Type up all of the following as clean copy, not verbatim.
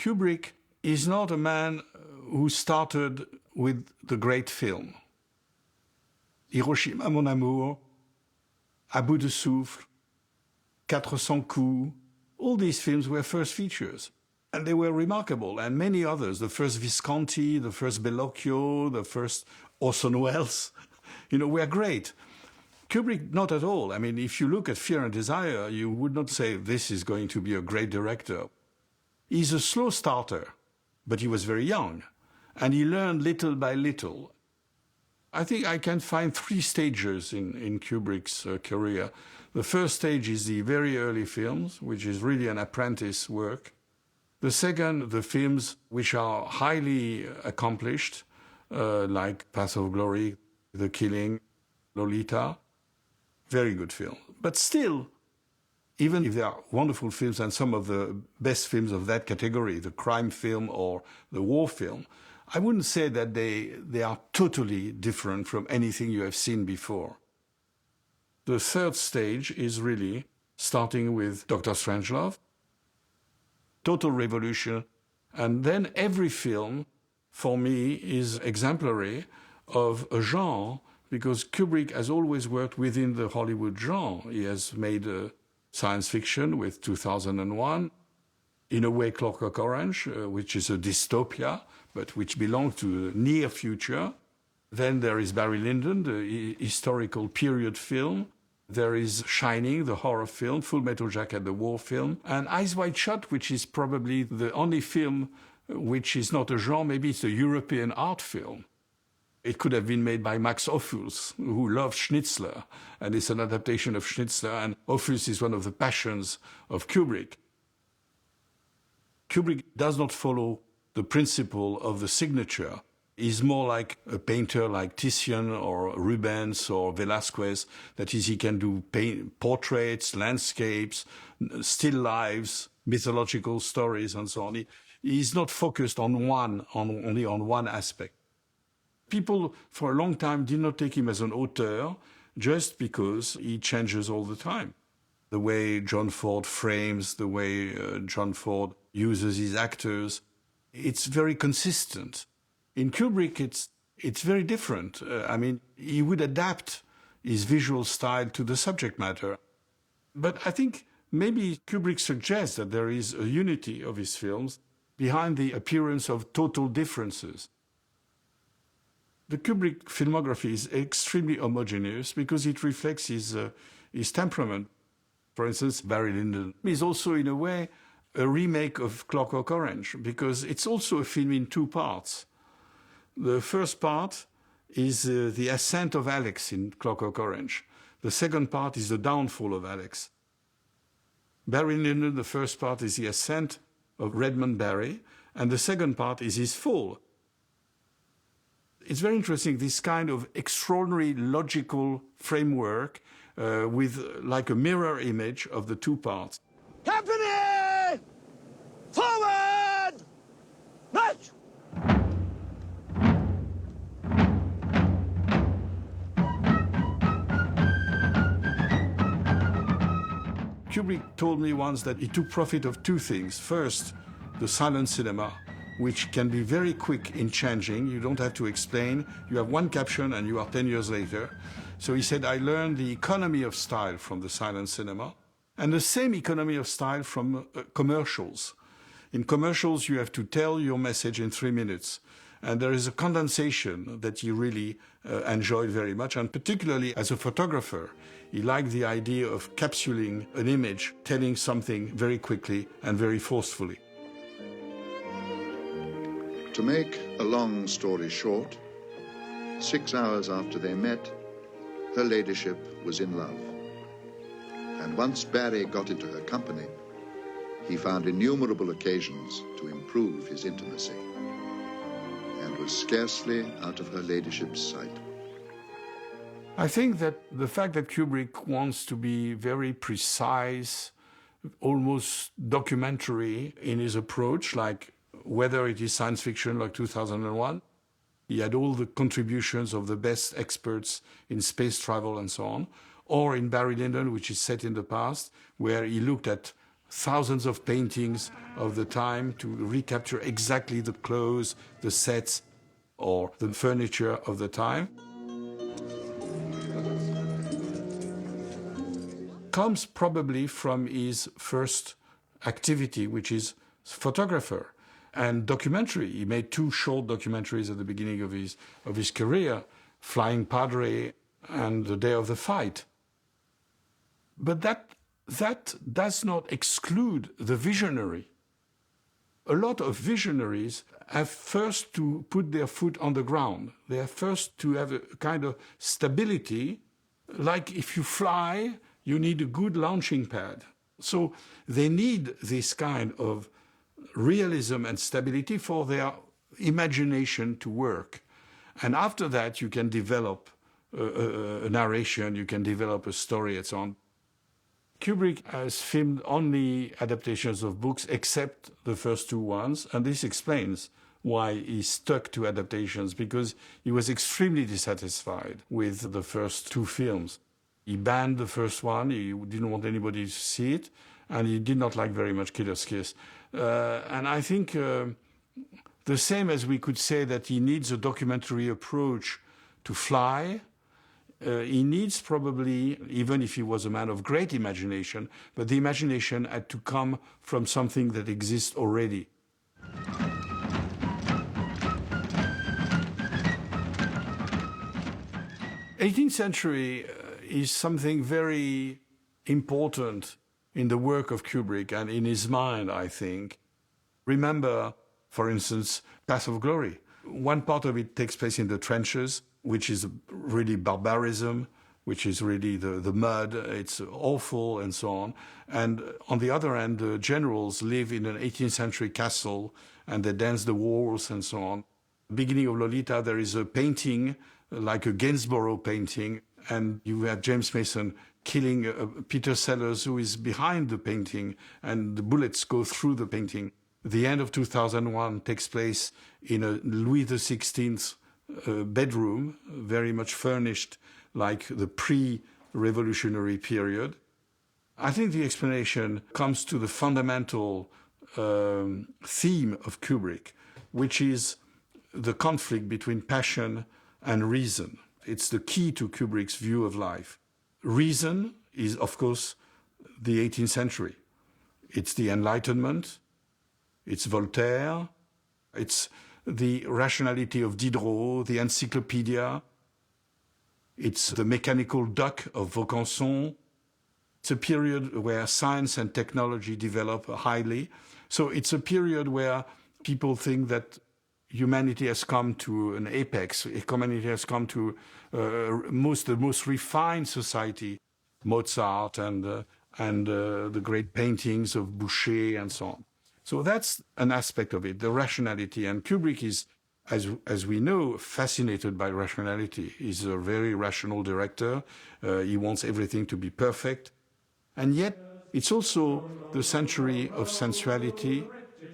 Kubrick is not a man who started with the great film. Hiroshima, mon amour, À bout de souffle, 400 coups, all these films were first features. And they were remarkable, and many others, the first Visconti, the first Bellocchio, the first Orson Welles, were great. Kubrick, not at all. I mean, if you look at Fear and Desire, you would not say this is going to be a great director. He's a slow starter, but he was very young, and he learned little by little. I think I can find three stages in Kubrick's career. The first stage is the very early films, which is really an apprentice work. The second, the films which are highly accomplished, like Path of Glory, The Killing, Lolita. Very good film. But still, even if they are wonderful films and some of the best films of that category, the crime film or the war film, I wouldn't say that they are totally different from anything you have seen before. The third stage is really starting with Dr. Strangelove, total revolution, and then every film, for me, is exemplary of a genre, because Kubrick has always worked within the Hollywood genre. He has made science fiction with 2001, in a way Clockwork Orange, which is a dystopia, but which belongs to the near future. Then there is Barry Lyndon, the historical period film. There is Shining, the horror film, Full Metal Jacket, the war film, and Eyes Wide Shut, which is probably the only film which is not a genre, maybe it's a European art film. It could have been made by Max Ophüls, who loved Schnitzler, and it's an adaptation of Schnitzler, and Ophüls is one of the passions of Kubrick. Kubrick does not follow the principle of the signature. He's more like a painter like Titian or Rubens or Velázquez. That is, he can do portraits, landscapes, still lives, mythological stories, and so on. He's not focused on only on one aspect. People for a long time did not take him as an auteur just because he changes all the time. The way John Ford frames, the way John Ford uses his actors, it's very consistent. In Kubrick, it's very different. I mean, he would adapt his visual style to the subject matter. But I think maybe Kubrick suggests that there is a unity of his films behind the appearance of total differences. The Kubrick filmography is extremely homogeneous because it reflects his temperament. For instance, Barry Lyndon is also, in a way, a remake of Clockwork Orange, because it's also a film in two parts. The first part is the ascent of Alex in Clockwork Orange. The second part is the downfall of Alex. Barry Lyndon, the first part is the ascent of Redmond Barry, and the second part is his fall. It's very interesting, this kind of extraordinary logical framework with like a mirror image of the two parts. Company! Forward! March! Kubrick told me once that he took profit of two things. First, the silent cinema, which can be very quick in changing. You don't have to explain. You have one caption and you are 10 years later. So he said, I learned the economy of style from the silent cinema, and the same economy of style from commercials. In commercials, you have to tell your message in 3 minutes. And there is a condensation that he really enjoyed very much, and particularly as a photographer. He liked the idea of capsuling an image, telling something very quickly and very forcefully. To make a long story short, 6 hours after they met, her ladyship was in love. And once Barry got into her company, he found innumerable occasions to improve his intimacy, and was scarcely out of her ladyship's sight. I think that the fact that Kubrick wants to be very precise, almost documentary in his approach, like whether it is science fiction like 2001, he had all the contributions of the best experts in space travel and so on, or in Barry Lyndon, which is set in the past, where he looked at thousands of paintings of the time to recapture exactly the clothes, the sets, or the furniture of the time. Comes probably from his first activity, which is photographer and documentary. He made 2 short documentaries at the beginning of his career, Flying Padre and The Day of the Fight. But that does not exclude the visionary. A lot of visionaries have first to put their foot on the ground. They have first to have a kind of stability. Like if you fly, you need a good launching pad. So they need this kind of realism and stability for their imagination to work. And after that, you can develop a narration, you can develop a story, and so on. Kubrick has filmed only adaptations of books except the first 2 ones, and this explains why he stuck to adaptations, because he was extremely dissatisfied with the first 2 films. He banned the first one, he didn't want anybody to see it, and he did not like very much Killer's Kiss. And I think the same as we could say that he needs a documentary approach to Fly, he needs probably, even if he was a man of great imagination, but the imagination had to come from something that exists already. The 18th century is something very important in the work of Kubrick and in his mind, I think. Remember, for instance, Path of Glory. One part of it takes place in the trenches, which is really barbarism, which is really the mud, it's awful and so on. And on the other hand, the generals live in an 18th century castle and they dance the waltz and so on. Beginning of Lolita, there is a painting, like a Gainsborough painting, and you have James Mason killing Peter Sellers, who is behind the painting, and the bullets go through the painting. The end of 2001 takes place in a Louis XVI bedroom, very much furnished like the pre-revolutionary period. I think the explanation comes to the fundamental theme of Kubrick, which is the conflict between passion and reason. It's the key to Kubrick's view of life. Reason is, of course, the 18th century. It's the Enlightenment, it's Voltaire, it's the rationality of Diderot, the Encyclopedia, it's the mechanical duck of Vaucanson. It's a period where science and technology develop highly. So it's a period where people think that humanity has come to an apex. Humanity has come to the most refined society, Mozart and the great paintings of Boucher and so on. So that's an aspect of it, the rationality. And Kubrick is, as we know, fascinated by rationality. He's a very rational director. He wants everything to be perfect. And yet, it's also the century of sensuality,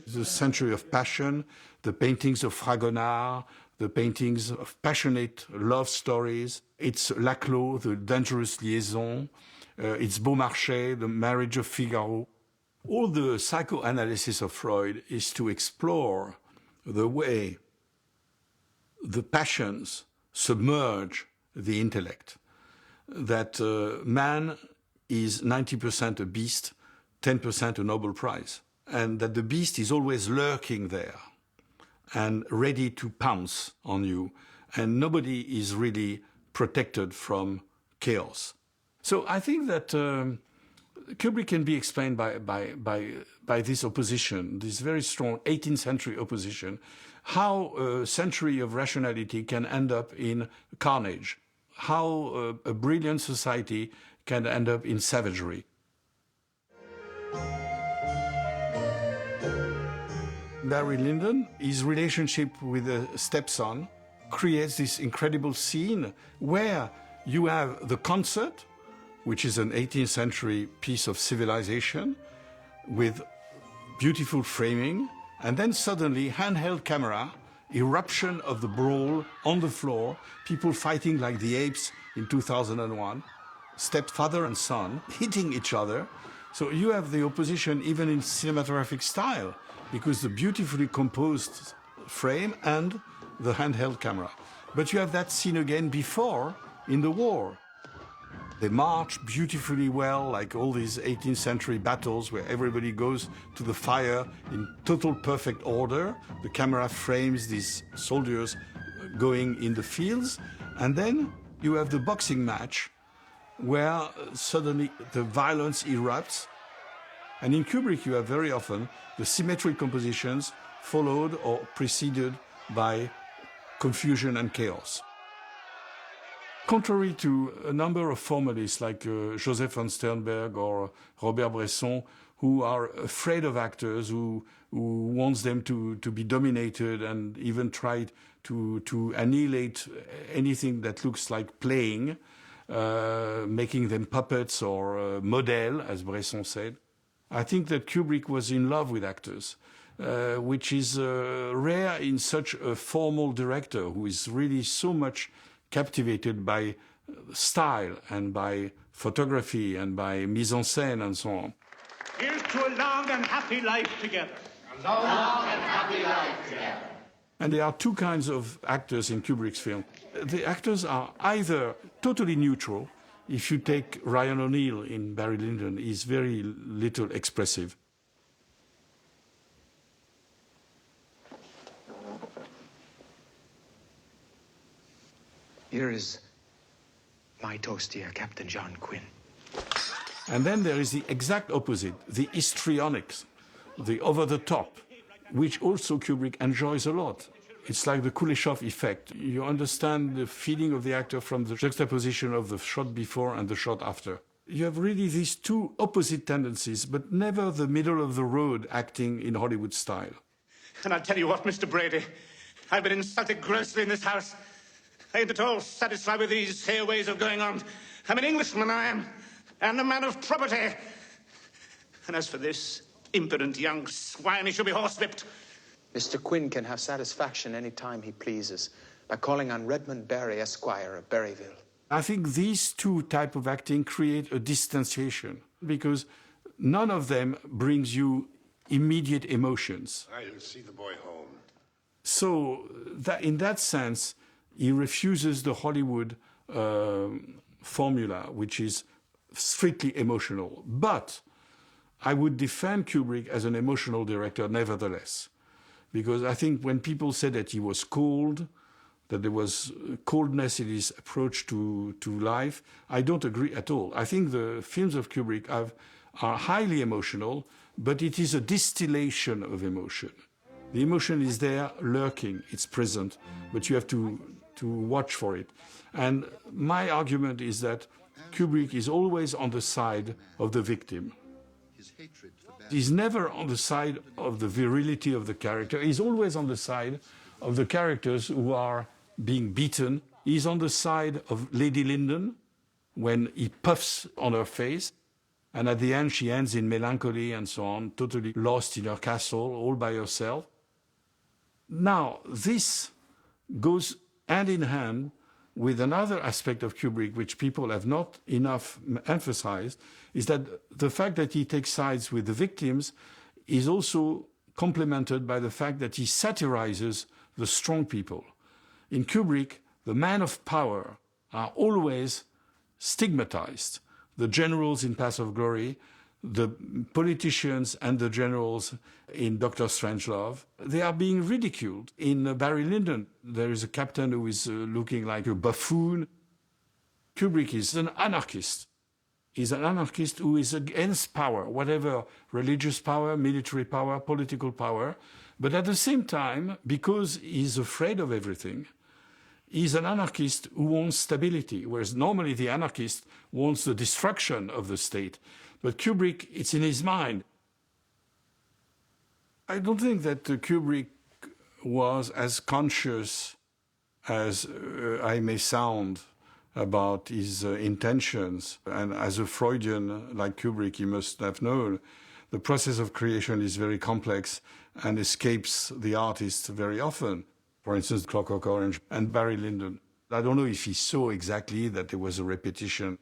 the century of passion, the paintings of Fragonard, the paintings of passionate love stories. It's Laclos, the dangerous liaison. It's Beaumarchais, the marriage of Figaro. All the psychoanalysis of Freud is to explore the way the passions submerge the intellect, that man is 90% a beast, 10% a Nobel Prize, and that the beast is always lurking there and ready to pounce on you, and nobody is really protected from chaos. So I think that Kubrick can be explained by this opposition, this very strong 18th century opposition, how a century of rationality can end up in carnage, how a brilliant society can end up in savagery. Barry Lyndon, his relationship with a stepson, creates this incredible scene where you have the concert, which is an 18th century piece of civilization with beautiful framing, and then suddenly handheld camera, eruption of the brawl on the floor, people fighting like the apes in 2001, stepfather and son hitting each other, So you have the opposition even in cinematographic style, because the beautifully composed frame and the handheld camera. But you have that scene again before in the war. They march beautifully well, like all these 18th century battles where everybody goes to the fire in total perfect order. The camera frames these soldiers going in the fields. And then you have the boxing match where suddenly the violence erupts. And in Kubrick, you have very often the symmetric compositions followed or preceded by confusion and chaos. Contrary to a number of formalists like Joseph von Sternberg or Robert Bresson, who are afraid of actors, who wants them to be dominated and even try to annihilate anything that looks like playing, making them puppets or model, as Bresson said. I think that Kubrick was in love with actors, which is rare in such a formal director who is really so much captivated by style and by photography and by mise en scène and so on. Here's to a long and happy life together. A long and happy life together. And there are two kinds of actors in Kubrick's film. The actors are either totally neutral. If you take Ryan O'Neal in Barry Lyndon, he's very little expressive. Here is my toast, dear Captain John Quinn. And then there is the exact opposite, the histrionics, the over-the-top, which also Kubrick enjoys a lot. It's like the Kuleshov effect. You understand the feeling of the actor from the juxtaposition of the shot before and the shot after. You have really these two opposite tendencies, but never the middle-of-the-road acting in Hollywood style. And I'll tell you what, Mr. Brady, I've been insulted grossly in this house. I ain't at all satisfied with these here ways of going on. I'm an Englishman, I am, and a man of property. And as for this impudent young swine, he shall be horsewhipped. Mr. Quinn can have satisfaction any time he pleases by calling on Redmond Barry, Esquire of Berryville. I think these two types of acting create a distanciation because none of them brings you immediate emotions. I'll see the boy home. So that, in that sense, he refuses the Hollywood formula, which is strictly emotional. But I would defend Kubrick as an emotional director nevertheless. Because I think when people say that he was cold, that there was coldness in his approach to life, I don't agree at all. I think the films of Kubrick are highly emotional, but it is a distillation of emotion. The emotion is there, lurking, it's present, but you have to watch for it. And my argument is that Kubrick is always on the side of the victim. He's never on the side of the virility of the character. He's always on the side of the characters who are being beaten. He's on the side of Lady Lyndon when he puffs on her face. And at the end, she ends in melancholy and so on, totally lost in her castle, all by herself. Now, this goes hand in hand with another aspect of Kubrick, which people have not enough emphasized, is that the fact that he takes sides with the victims is also complemented by the fact that he satirizes the strong people. In Kubrick, the men of power are always stigmatized. The generals in Path of Glory, the politicians and the generals in Dr. Strangelove, they are being ridiculed. In Barry Lyndon, there is a captain who is looking like a buffoon. Kubrick is an anarchist. He's an anarchist who is against power, whatever religious power, military power, political power. But at the same time, because he's afraid of everything, he's an anarchist who wants stability, whereas normally the anarchist wants the destruction of the state. But Kubrick, it's in his mind. I don't think that Kubrick was as conscious as I may sound about his intentions. And as a Freudian like Kubrick, he must have known the process of creation is very complex and escapes the artist very often. For instance, Clockwork Orange and Barry Lyndon. I don't know if he saw exactly that there was a repetition.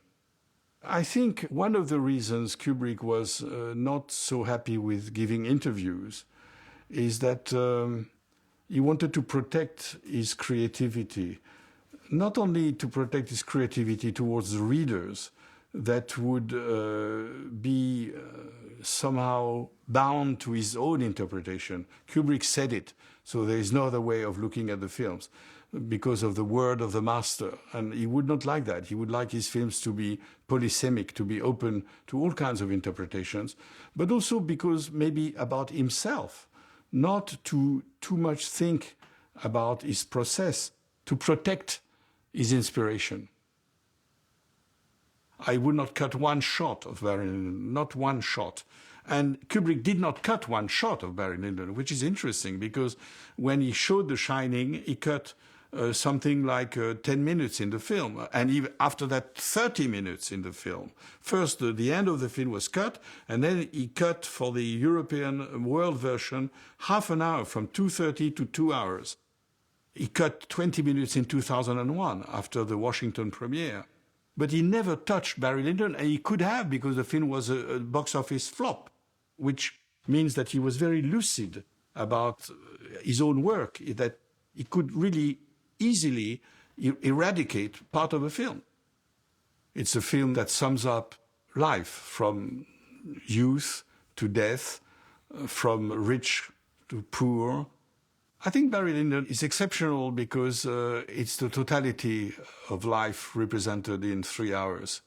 I think one of the reasons Kubrick was not so happy with giving interviews is that he wanted to protect his creativity, not only to protect his creativity towards the readers that would be somehow bound to his own interpretation. Kubrick said it, so there is no other way of looking at the films because of the word of the master. And he would not like that. He would like his films to be polysemic, to be open to all kinds of interpretations, but also because maybe about himself, not to too much think about his process, to protect his inspiration. I would not cut one shot of Barry Lyndon, not one shot. And Kubrick did not cut one shot of Barry Lyndon, which is interesting because when he showed The Shining, he cut something like 10 minutes in the film, and even after that 30 minutes in the film. First, the end of the film was cut, and then he cut for the European world version half an hour, from 2:30 to 2 hours. He cut 20 minutes in 2001 after the Washington premiere. But he never touched Barry Lyndon, and he could have, because the film was a box office flop, which means that he was very lucid about his own work, that he could really easily eradicate part of a film. It's a film that sums up life from youth to death, from rich to poor. I think Barry Lyndon is exceptional because it's the totality of life represented in 3 hours.